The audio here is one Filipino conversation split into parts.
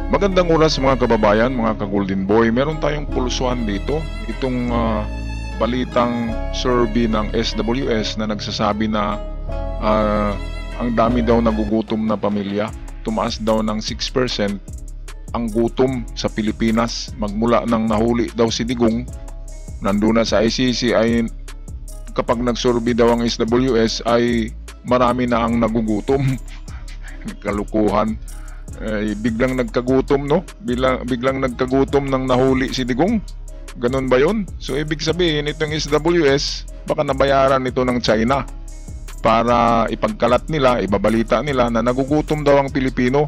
Magandang oras mga kababayan, mga ka-Golden Boy. Meron tayong pulsuhan dito. Itong balitang survey ng SWS na nagsasabi na ang dami daw nagugutom na pamilya. Tumaas daw ng 6% ang gutom sa Pilipinas. Magmula nang nahuli daw si Digong, nandun na sa ICC, ay kapag nag-survey daw ang SWS ay marami na ang nagugutom. Kalukuhan. Biglang nagkagutom, no? Biglang nagkagutom nang nahuli si Digong. Ganun ba yun? So ibig sabihin itong SWS baka nabayaran ito ng China para ipagkalat nila, ibabalita nila na nagugutom daw ang Pilipino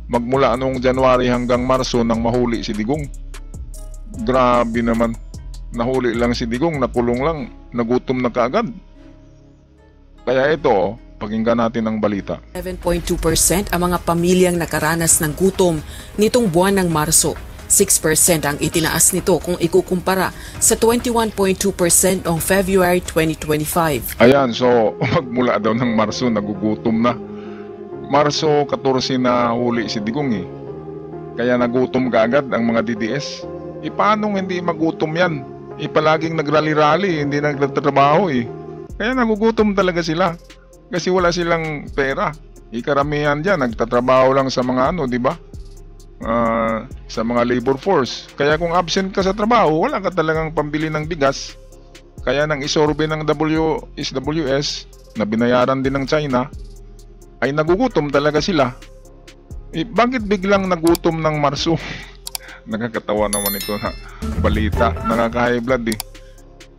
magmula noong January hanggang Marso nang mahuli si Digong. Grabe naman. Nahuli lang si Digong, nakulong lang, nagutom na kaagad. Kaya ito, pakinggan natin ang balita. 7.2% ang mga pamilyang nakaranas ng gutom nitong buwan ng Marso. 6% ang itinaas nito kung ikukumpara sa 21.2% noong February 2025. Ayan, so magmula daw ng Marso, nagugutom na. Marso 14 na huli si Digong eh. Kaya nagutom kaagad ang mga DDS. Paano hindi magutom yan? Palaging nagrally-rally, hindi nagtatrabaho eh. Kaya nagugutom talaga sila. Kasi wala silang pera. Karamihan dyan, nagtatrabaho lang sa mga di ba? Sa mga labor force. Kaya kung absent ka sa trabaho, wala ka talagang pambili ng bigas. Kaya nang isorbe ng SWS na binayaran din ng China, ay nagugutom talaga sila. Bakit biglang nagutom ng Marso? Nakakatawa naman ito na balita. Nakaka-high blood eh.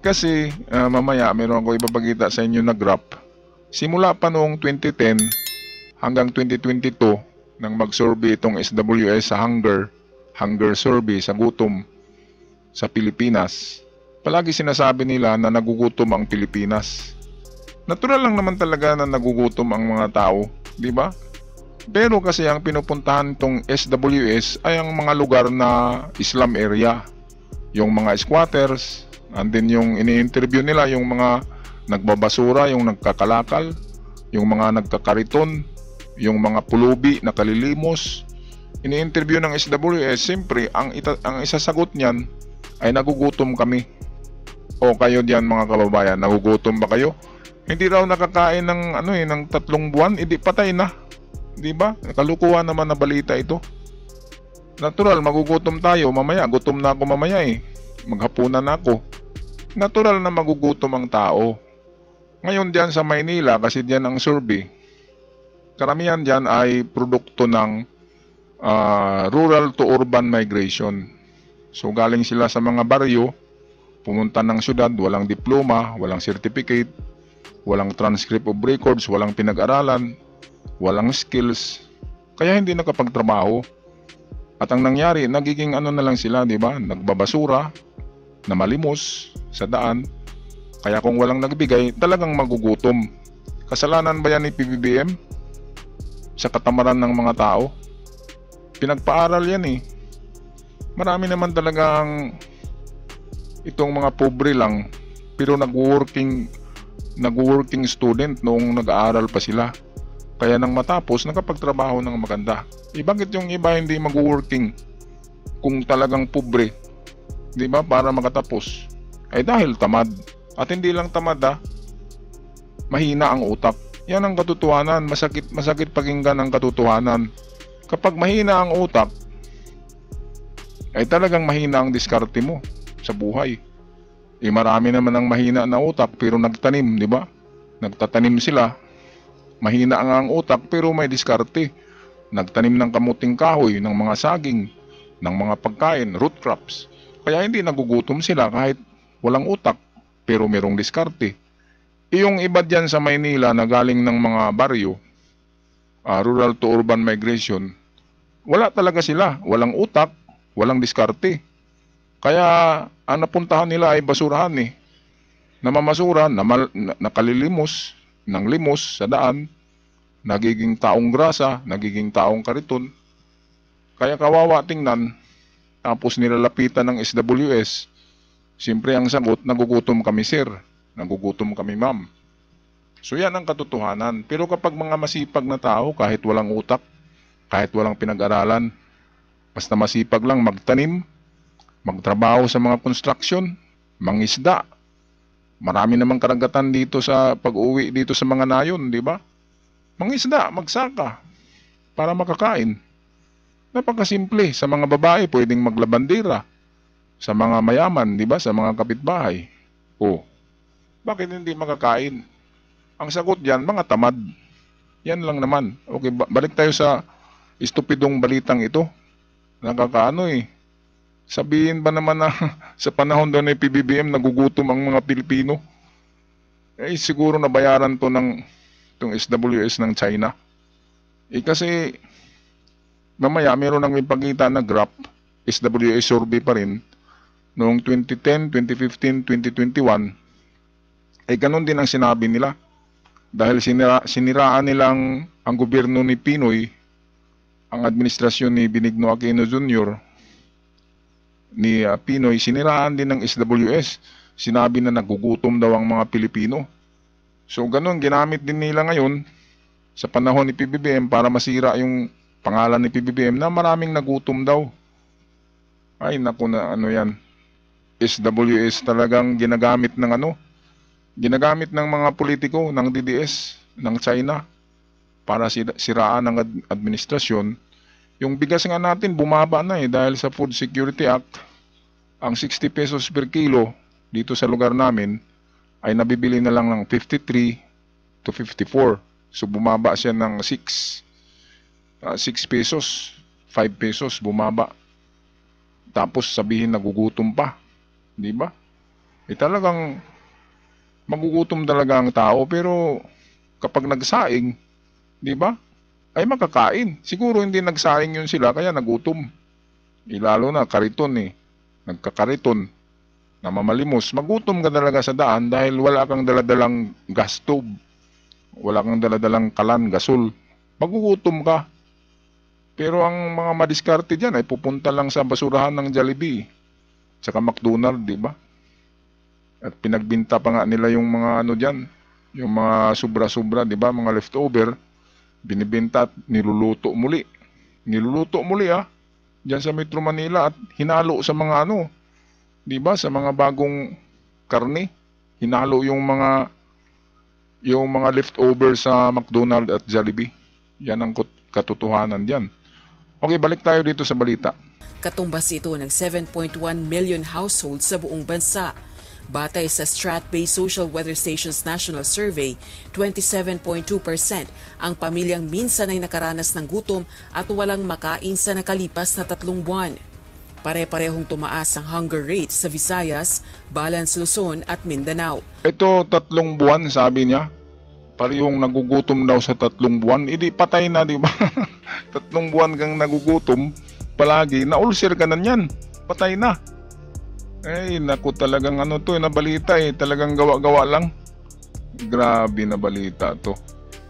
Kasi mamaya meron ako ipapakita sa inyo na graph. Simula pa noong 2010 hanggang 2022 nang mag-survey itong SWS sa hunger survey sa gutom sa Pilipinas, palagi sinasabi nila na nagugutom ang Pilipinas. Natural lang naman talaga na nagugutom ang mga tao, di ba? Pero kasi ang pinupuntahan itong SWS ay ang mga lugar na Islam area, yung mga squatters, and then yung ini-interview nila yung mga nagbabasura, yung nagkakalakal, yung mga nagkakariton, yung mga pulubi na kalilimos. Ini-interview ng SWS, siyempre ang isasagot niyan ay nagugutom kami. O kayo diyan mga kababayan, nagugutom ba kayo? Hindi raw nakakain ng ng 3 buwan, hindi patay na. 'Di ba? Kalukuhan naman na balita ito. Natural magugutom tayo mamaya, gutom na ako mamaya eh. Maghapunan na ako. Natural na magugutom ang tao. Ngayon diyan sa Maynila, kasi diyan ang survey, karamihan diyan ay produkto ng rural to urban migration. So galing sila sa mga baryo, pumunta ng syudad, walang diploma, walang certificate, walang transcript of records, walang pinag-aralan, walang skills, kaya hindi nakapagtrabaho. At ang nangyari, nagiging na lang sila, di ba? Nagbabasura, na malimos sa daan. Kaya kung walang nagbigay, talagang magugutom. Kasalanan ba yan ni PBBM sa katamaran ng mga tao? Pinagpaaral yan eh. Marami naman talagang itong mga pobre lang, pero nag-working student noong nag-aaral pa sila. Kaya nang matapos, nakapagtrabaho ng maganda. Bakit yung iba hindi mag-working kung talagang pobre? Di ba? Para makatapos. Ay dahil tamad. At hindi lang tamad mahina ang utak. Yan ang katotohanan. Masakit pakinggan ang katotohanan. Kapag mahina ang utak, ay talagang mahina ang diskarte mo sa buhay. Marami naman ang mahina na utak pero nagtanim, di ba? Nagtatanim sila. Mahina ang utak pero may diskarte. Nagtanim ng kamuting kahoy, ng mga saging, ng mga pagkain, root crops. Kaya hindi nagugutom sila kahit walang utak pero merong diskarte. Yung iba dyan sa Maynila na galing ng mga baryo, rural to urban migration, wala talaga sila. Walang utak, walang diskarte. Kaya ang napuntahan nila ay basurahan eh. Namamasura, nakalilimos, ng limos sa daan, nagiging taong grasa, nagiging taong kariton. Kaya kawawa tingnan. Tapos nilalapitan ng SWS. Siyempre ang sagot, nagugutom kami sir, nagugutom kami ma'am. So yan ang katotohanan. Pero kapag mga masipag na tao, kahit walang utak, kahit walang pinag-aralan, Basta masipag lang magtanim, magtrabaho sa mga construction, mangisda. Marami namang karagatan dito sa pag-uwi dito sa mga nayon, di ba? Mangisda, magsaka, para makakain. Napakasimple. Sa mga babae, pwedeng maglabandera. Sa mga mayaman, di ba? Sa mga kapitbahay. Oh, bakit hindi makakain? Ang sagot dyan, mga tamad. Yan lang naman. Okay, balik tayo sa estupidong balitang ito. Nakakaano eh. Sabihin ba naman na sa panahon daw ng PBBM nagugutom ang mga Pilipino? Eh siguro nabayaran to ng itong SWS ng China. Eh kasi mamaya meron nang ipakita na graph, SWS survey pa rin, noong 2010, 2015, 2021, eh ganun din ang sinabi nila. Dahil siniraan nilang ang gobyerno ni Pinoy, ang administrasyon ni Benigno Aquino Jr., ni Pinoy, siniraan din ng SWS. Sinabi na nagugutom daw ang mga Pilipino. So ganun, ginamit din nila ngayon sa panahon ni PBBM para masira yung pangalan ni PBBM na maraming nagutom daw. Ay naku na ano yan. SWS talagang ginagamit ng ginagamit ng mga politiko ng DDS ng China para siraan ng administrasyon. Yung bigas nga natin bumaba na dahil sa Food Security Act. Ang 60 pesos per kilo dito sa lugar namin ay nabibili na lang ng 53 to 54. So bumaba siya ng 6 pesos, 5 pesos bumaba. Tapos sabihin nagugutom pa. Di ba? Talagang magugutom talaga ang tao, pero kapag nagsaing, di ba? Ay makakain. Siguro hindi nagsaing yun sila kaya nagutom. Lalo na kariton nagkakariton na mamalimos. Magutom ka talaga sa daan dahil wala kang daladalang gas stove. Wala kang daladalang kalan, gasol. Magugutom ka. Pero ang mga madiskarte dyan ay pupunta lang sa basurahan ng Jollibee. Tsaka McDonald's, di ba? At pinagbinta pa nga nila yung mga dyan. Yung mga sobra-sobra, di ba? Mga leftover. Binibenta at niluluto muli. Niluluto muli dyan sa Metro Manila at hinalo sa mga di ba? Sa mga bagong karne. Hinalo yung mga leftover sa McDonald's at Jollibee. Yan ang katotohanan dyan. Okay, balik tayo dito sa balita. Katumbas ito ng 7.1 million households sa buong bansa. Batay sa Strat-based Social Weather Station's National Survey, 27.2% ang pamilyang minsan ay nakaranas ng gutom at walang makain sa nakalipas na 3 buwan. Pare-parehong tumaas ang hunger rate sa Visayas, Balance, Luzon at Mindanao. Ito 3 buwan sabi niya. Parehong nagugutom daw sa 3 buwan. Hindi patay na, di ba? 3 buwan kang nagugutom palagi. Na-ulcer ka na niyan. Patay na. Ay, naku talagang na balita talagang gawa-gawa lang. Grabe na balita to.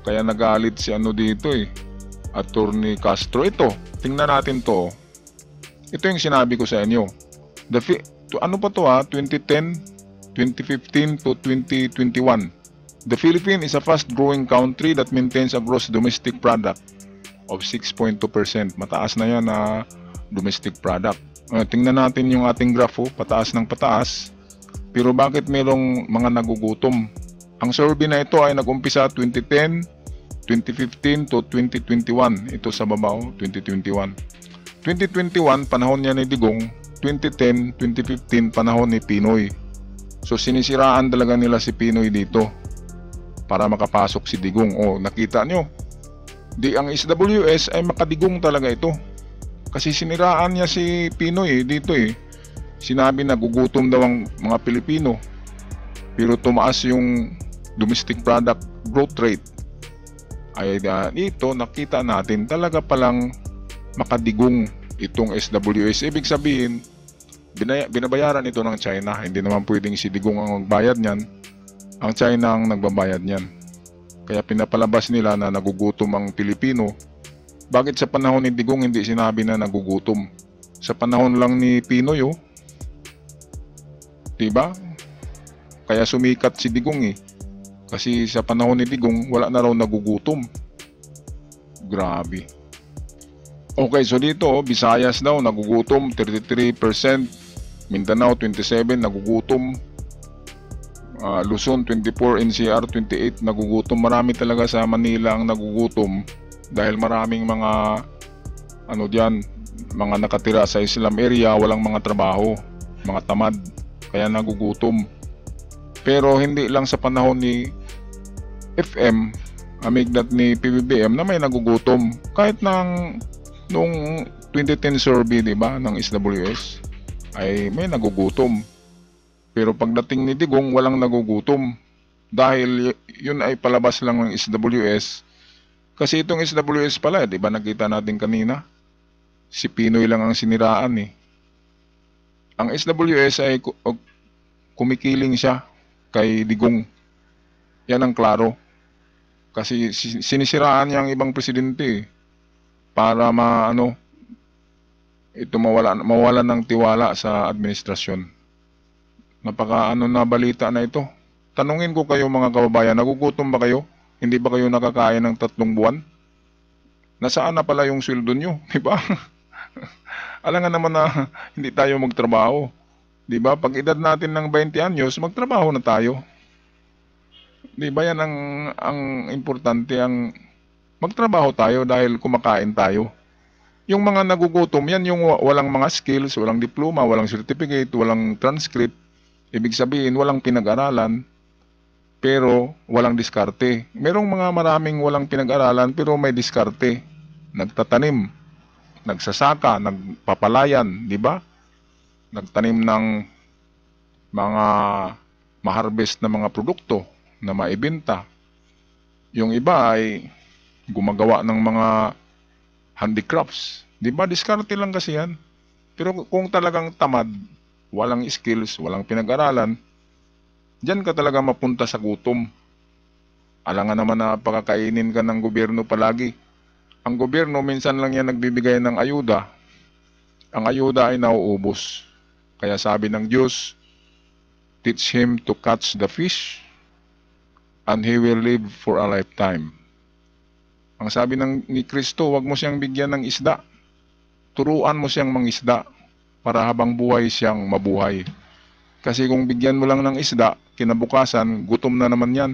Kaya nagalit si dito Attorney Castro. Ito, tingnan natin to. Ito yung sinabi ko sa inyo. 2010, 2015 to 2021. The Philippines is a fast-growing country that maintains a gross domestic product of 6.2%. Mataas na yan na domestic product. Tingnan natin yung ating graph, pataas ng pataas. Pero bakit mayroong mga nagugutom? Ang survey na ito ay nag-umpisa 2010, 2015 to 2021. Ito sa baba, 2021. 2021, panahon niya ni Digong. 2010, 2015, panahon ni Pinoy. So sinisiraan talaga nila si Pinoy dito para makapasok si Digong. Nakita nyo? Ang SWS ay makadigong talaga ito. Kasi siniraan niya si Pinoy dito Sinabi na gugutom daw ang mga Pilipino. Pero tumaas yung domestic product growth rate. Ay dito nakita natin talaga palang makadigong itong SWS. Ibig sabihin, binabayaran ito ng China. Hindi naman pwedeng si Digong ang magbayad niyan. Ang China ang nagbabayad niyan. Kaya pinapalabas nila na nagugutom ang Pilipino. Bakit sa panahon ni Digong hindi sinabi na nagugutom? Sa panahon lang ni Pinoy diba? Kaya sumikat si Digong Kasi sa panahon ni Digong wala na raw nagugutom. Grabe. Okay, so dito, Visayas daw, nagugutom, 33%. Mindanao, 27, nagugutom. Luzon, 24, NCR, 28, nagugutom. Marami talaga sa Manila ang nagugutom dahil maraming mga, diyan, mga nakatira sa Islam area, walang mga trabaho, mga tamad, kaya nagugutom. Pero hindi lang sa panahon ni FM, amigdat ni PBBM na may nagugutom. Kahit noong 2010 survey, di ba, ng SWS, ay may nagugutom. Pero pagdating ni Digong, walang nagugutom. Dahil yun ay palabas lang ng SWS. Kasi itong SWS pala, di ba nakita natin kanina? Si Pinoy lang ang siniraan eh. Ang SWS ay kumikiling siya kay Digong. Yan ang klaro. Kasi sinisiraan niya ang ibang presidente para mawala ng tiwala sa administrasyon. Napaka na balita na ito. Tanungin ko kayo mga kababayan, nagugutom ba kayo? Hindi ba kayo nakakain ng 3 buwan? Nasaan na pala yung sweldo nyo? Diba? Alam nga naman na hindi tayo magtrabaho. Diba? Pag edad natin ng 20 anyos, magtrabaho na tayo. Diba yan ang importante, ang magtrabaho tayo dahil kumakain tayo. Yung mga nagugutom, yan yung walang mga skills, walang diploma, walang certificate, walang transcript. Ibig sabihin, walang pinag-aralan, pero walang diskarte. Merong maraming walang pinag-aralan, pero may diskarte. Nagtatanim, nagsasaka, nagpapalayan, di ba? Nagtanim ng mga ma-harvest na mga produkto na maibenta. Yung iba ay gumagawa ng mga handicrafts. Di ba? Diskarte lang kasi yan. Pero kung talagang tamad, walang skills, walang pinag-aralan, diyan ka talaga mapunta sa gutom. Alangan naman na pakakainin ka ng gobyerno palagi. Ang gobyerno, minsan lang yan nagbibigay ng ayuda. Ang ayuda ay nauubos. Kaya sabi ng Diyos, teach him to catch the fish, and he will live for a lifetime. Ang sabi ni Kristo, wag mo siyang bigyan ng isda. Turuan mo siyang mangisda para habang buhay siyang mabuhay. Kasi kung bigyan mo lang ng isda, kinabukasan, gutom na naman yan.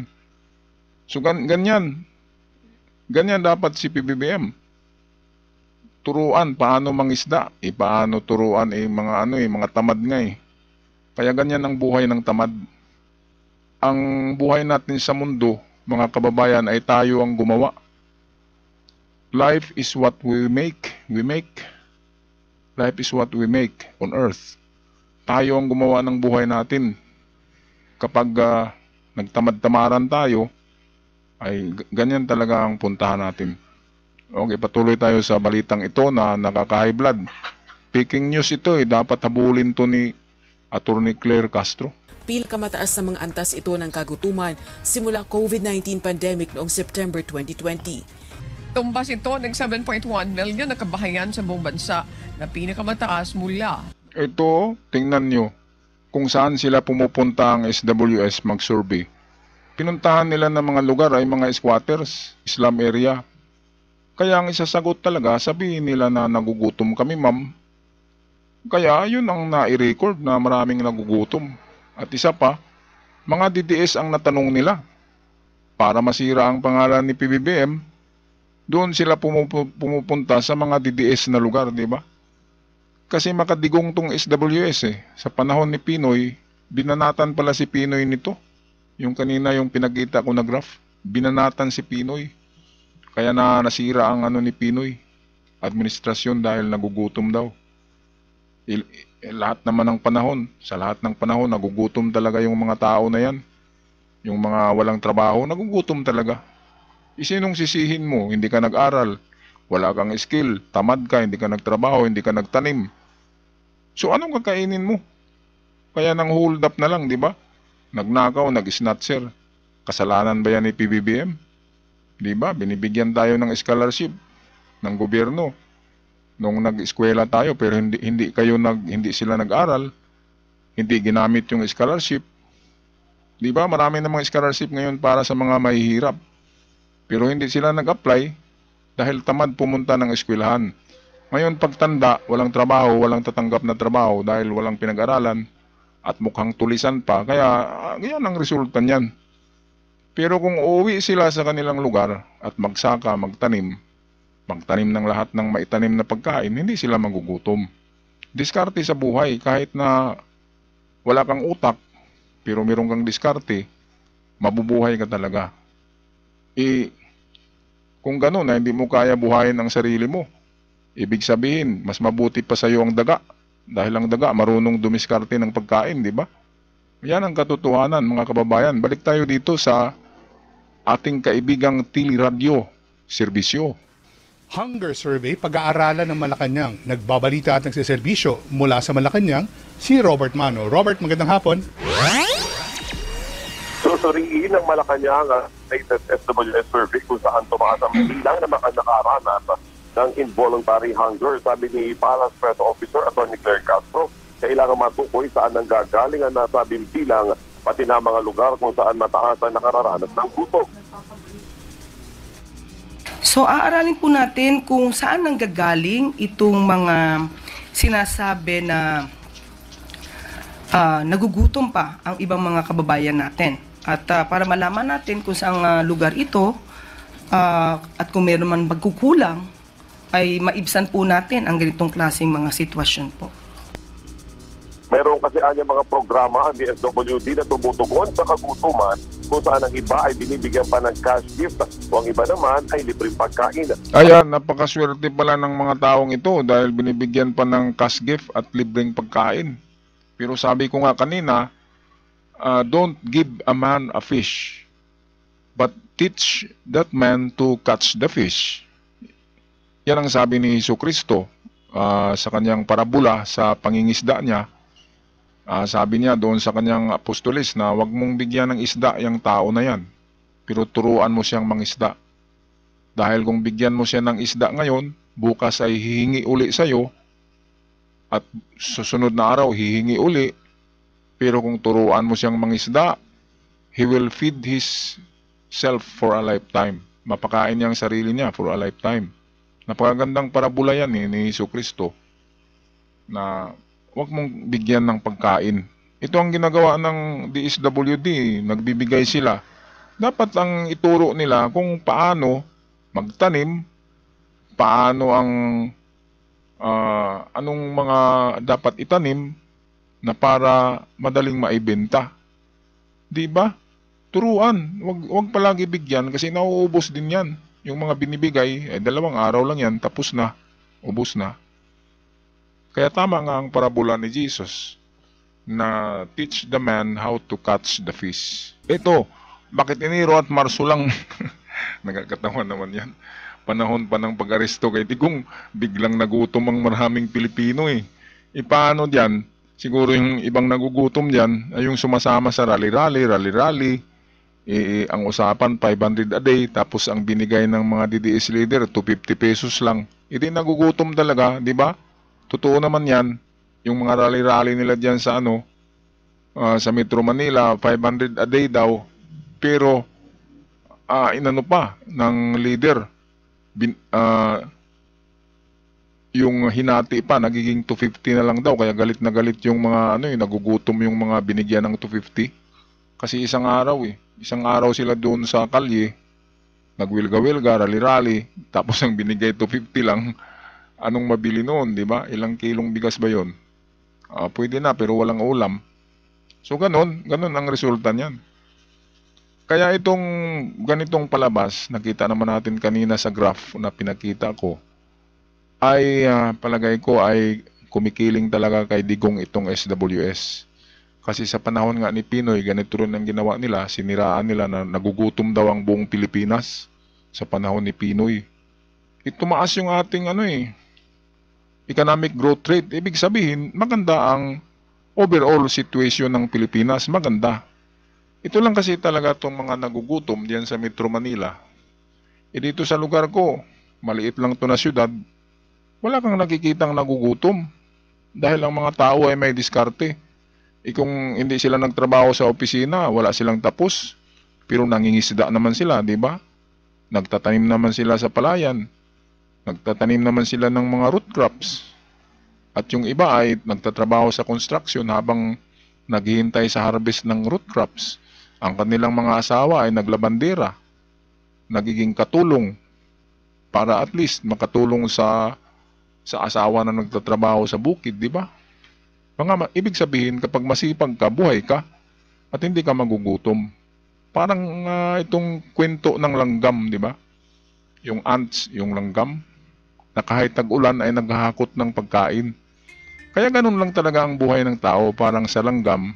So ganyan. Ganyan dapat si PBBM. Turuan paano mangisda. Paano turuan mga tamad nga eh. Kaya ganyan ang buhay ng tamad. Ang buhay natin sa mundo, mga kababayan, ay tayo ang gumawa. Life is what we make. Life is what we make on earth. Tayo ang gumawa ng buhay natin. Kapag nagtamad-tamaran tayo, ay ganyan talaga ang puntahan natin. Okay, patuloy tayo sa balitang ito na nakaka-high blood. Peking news ito dapat habulin to ni Attorney Claire Castro. Pil kamataas na mga antas ito ng kagutuman simula COVID-19 pandemic noong September 2020. Tumbas ito ng 7.1 million na kabahayan sa buong bansa na pinakamataas mula. Ito, tingnan nyo kung saan sila pumupunta ang SWS mag-survey. Pinuntahan nila ng mga lugar ay mga squatters, Islam area. Kaya ang isasagot talaga, sabihin nila na nagugutom kami ma'am. Kaya yun ang nai-record na maraming nagugutom. At isa pa, mga DDS ang natanong nila. Para masira ang pangalan ni PBBM, doon sila pumupunta sa mga DDS na lugar, di ba? Kasi makadigong tong SWS Sa panahon ni Pinoy, binanatan pala si Pinoy nito. Yung kanina yung pinakita ko na graph, binanatan si Pinoy. Kaya nasira ang ni Pinoy, administrasyon dahil nagugutom daw. Lahat naman ng panahon, sa lahat ng panahon, nagugutom talaga yung mga tao na yan. Yung mga walang trabaho, nagugutom talaga. Sinong sisihin mo? Hindi ka nag-aral, wala kang skill, tamad ka, hindi ka nagtrabaho, hindi ka nagtanim. So anong kakainin mo? Kaya nang hold up na lang, di ba? Nagnakaw, nag-snatcher. Kasalanan ba yan ni PBBM? Di ba? Binibigyan tayo ng scholarship ng gobyerno. Nung nag-eskwela tayo pero hindi sila nag-aral, hindi ginamit yung scholarship. Di ba? Marami namang scholarship ngayon para sa mga mahihirap. Pero hindi sila nag-apply dahil tamad pumunta ng eskwelahan. Ngayon pagtanda, walang trabaho, walang tatanggap na trabaho dahil walang pinag-aralan at mukhang tulisan pa. Kaya yan ang resulta niyan. Pero kung uuwi sila sa kanilang lugar at magsaka, magtanim ng lahat ng maitanim na pagkain, hindi sila magugutom. Diskarte sa buhay, kahit na wala kang utak, pero meron kang diskarte, mabubuhay ka talaga. Kung gano'n na hindi mo kaya buhayin ang sarili mo, ibig sabihin, mas mabuti pa sa iyo ang daga. Dahil ang daga, marunong dumiskarte ng pagkain, di ba? Yan ang katotohanan, mga kababayan. Balik tayo dito sa ating kaibigang Teleradyo Serbisyo. Hunger Survey, pag-aaralan ng Malacanang. Nagbabalita at nagsiservisyo mula sa Malacanang, si Robert Mano. Robert, magandang hapon. Susuriin ng Malacanang ang latest SWS survey kung saan tumaas ang bilang na nakaranas ng involuntary hunger. Sabi ni Palace Press Officer Atty. Claire Castro, kailangan matukoy saan ang gagaling ang nasabing bilang, pati na mga lugar kung saan mataas ang nakararanas ng gutom. So aaralin po natin kung saan nanggagaling itong mga sinasabi na nagugutom pa ang ibang mga kababayan natin. At para malaman natin kung saan lugar ito at kung meron man magkukulang, ay maibsan po natin ang ganitong klaseng mga sitwasyon po. Meron kasi anya mga programa ang DSWD na tumutugon sa kagutuman kung saan ang iba ay binibigyan pa ng cash gift o ang iba naman ay libreng pagkain. Ayan, napakaswerte pala ng mga taong ito dahil binibigyan pa ng cash gift at libreng pagkain. Pero sabi ko nga kanina, don't give a man a fish, but teach that man to catch the fish. Yan ang sabi ni Jesucristo sa kanyang parabola sa pangingisda niya. Sabi niya doon sa kanyang apostolis na wag mong bigyan ng isda yung tao na yan, pero turuan mo siyang mangisda. Dahil kung bigyan mo siya ng isda ngayon, bukas ay hihingi uli sa iyo at susunod na araw hihingi uli. Pero kung turuan mo siyang mangisda, he will feed his self for a lifetime. Mapakain niya ang sarili niya for a lifetime. Napakagandang parabola yan ni Jesucristo na huwag mong bigyan ng pagkain. Ito ang ginagawa ng DSWD, nagbibigay sila. Dapat ang ituro nila kung paano magtanim, paano ang anong mga dapat itanim na para madaling maibenta. Di ba? Turuan, wag palagi bigyan kasi nauubos din yan. Yung mga binibigay, 2 araw lang yan, tapos na, ubos na. Kaya tama nga ang parabola ni Jesus na teach the man how to catch the fish. Ito, bakit Enero at Marso lang? Nagkakatawa naman yan. Panahon pa ng pag-aresto kay Digong, biglang nagutom ang maraming Pilipino eh. Paano diyan? Siguro yung ibang nagugutom diyan ay yung sumasama sa rally-rally. Ang usapan 500 a day, tapos ang binigay ng mga DDS leader 250 pesos lang. Hindi nagugutom talaga, di ba? Totoo naman yan. Yung mga rally-rally nila diyan sa sa Metro Manila, 500 a day daw. Pero inano pa ng leader, yung hinati pa nagiging 250 na lang daw, kaya galit na galit yung mga nagugutom yung mga binigyan ng 250. Kasi isang araw sila doon sa kalye, nagwilga-wilga, rally-rally, tapos ang binigay 250 lang. Anong mabili noon, di ba? Ilang kilong bigas ba yon? Pwede na, pero walang ulam. So ganon ang resulta niyan. Kaya itong ganitong palabas, nakita naman natin kanina sa graph na pinakita ko, ay palagay ko ay kumikiling talaga kay Digong itong SWS. Kasi sa panahon nga ni Pinoy, ganito rin ang ginawa nila, siniraan nila na nagugutom daw ang buong Pilipinas sa panahon ni Pinoy. Tumaas yung ating economic growth rate. Ibig sabihin, maganda ang overall situation ng Pilipinas, maganda. Ito lang kasi talaga itong mga nagugutom diyan sa Metro Manila. Dito sa lugar ko, maliit lang ito na syudad, wala kang nakikitang nagugutom. Dahil ang mga tao ay may diskarte. Kung hindi sila nagtrabaho sa opisina, wala silang tapos. Pero nangingisda naman sila, di ba? Nagtatanim naman sila sa palayan. Nagtatanim naman sila ng mga root crops. At yung iba ay nagtatrabaho sa construction habang naghihintay sa harvest ng root crops. Ang kanilang mga asawa ay naglabandera, nagiging katulong para at least makatulong sa asawa na nagtatrabaho sa bukid, di ba? Ibig sabihin, kapag masipag ka, buhay ka at hindi ka magugutom. Parang itong kwento ng langgam, di ba? Yung ants, yung langgam, na kahit tag-ulan ay naghahakot ng pagkain. Kaya ganun lang talaga ang buhay ng tao, parang sa langgam,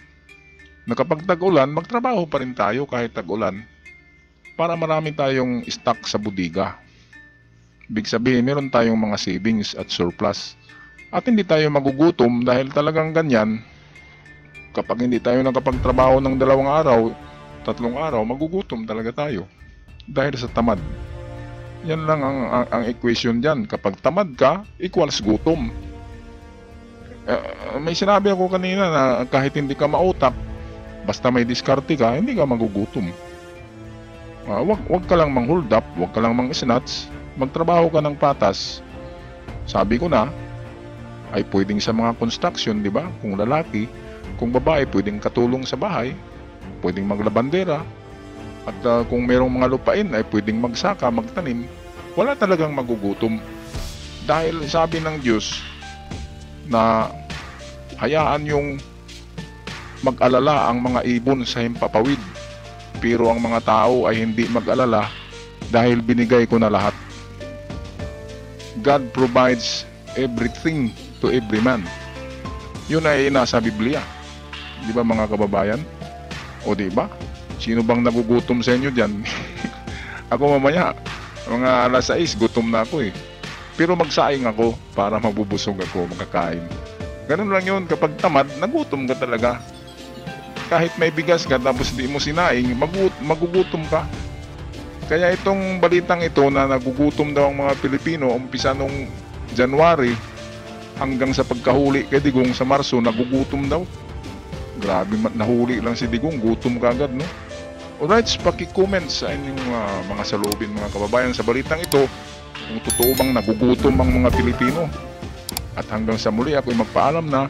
na kapag tag-ulan, magtrabaho pa rin tayo kahit tag-ulan para marami tayong stock sa budiga. Ibig sabihin, meron tayong mga savings at surplus. At hindi tayo magugutom dahil talagang ganyan, kapag hindi tayo nakapagtrabaho ng 2 araw, 3 araw, magugutom talaga tayo dahil sa tamad. Yan lang ang equation dyan. Kapag tamad ka, equals gutom. May sinabi ako kanina na kahit hindi ka mautak, basta may diskarte ka, hindi ka magugutom. Wag ka lang mang-hold up, wag ka lang mang-snatch, magtrabaho ka ng patas. Sabi ko na, ay pwedeng sa mga construction, di ba? Kung lalaki, kung babae, pwedeng katulong sa bahay, pwedeng maglabandera, at kung merong mga lupain, ay pwedeng magsaka, magtanim. Wala talagang magugutom. Dahil sabi ng Diyos na hayaan yung mag-alala ang mga ibon sa himpapawid, pero ang mga tao ay hindi mag-alala dahil binigay ko na lahat. God provides everything to every man. Yun ay nasa Biblia. Di ba mga kababayan? O di ba? Sino bang nagugutom sa inyo dyan? Ako mamaya, mga alas 6, gutom na ako eh. Pero magsaing ako para mabubusog ako, makakain. Ganun lang yun, kapag tamad, nagutom ka talaga. Kahit may bigas ka tapos di mo sinaing, magugutom ka. Kaya itong balitang ito na nagugutom daw ang mga Pilipino, umpisa nung January hanggang sa pagkahuli kay Digong sa Marso, nagugutom daw. Grabe, nahuli lang si Digong, gutom ka agad, no? Alright, paki-comment sa inyong mga saloobin, mga kababayan, sa balitang ito, kung totoo bang nagugutom ang mga Pilipino. At hanggang sa muli, ako'y magpaalam na.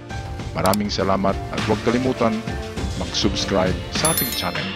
Maraming salamat at huwag kalimutan mag-subscribe sa ating channel.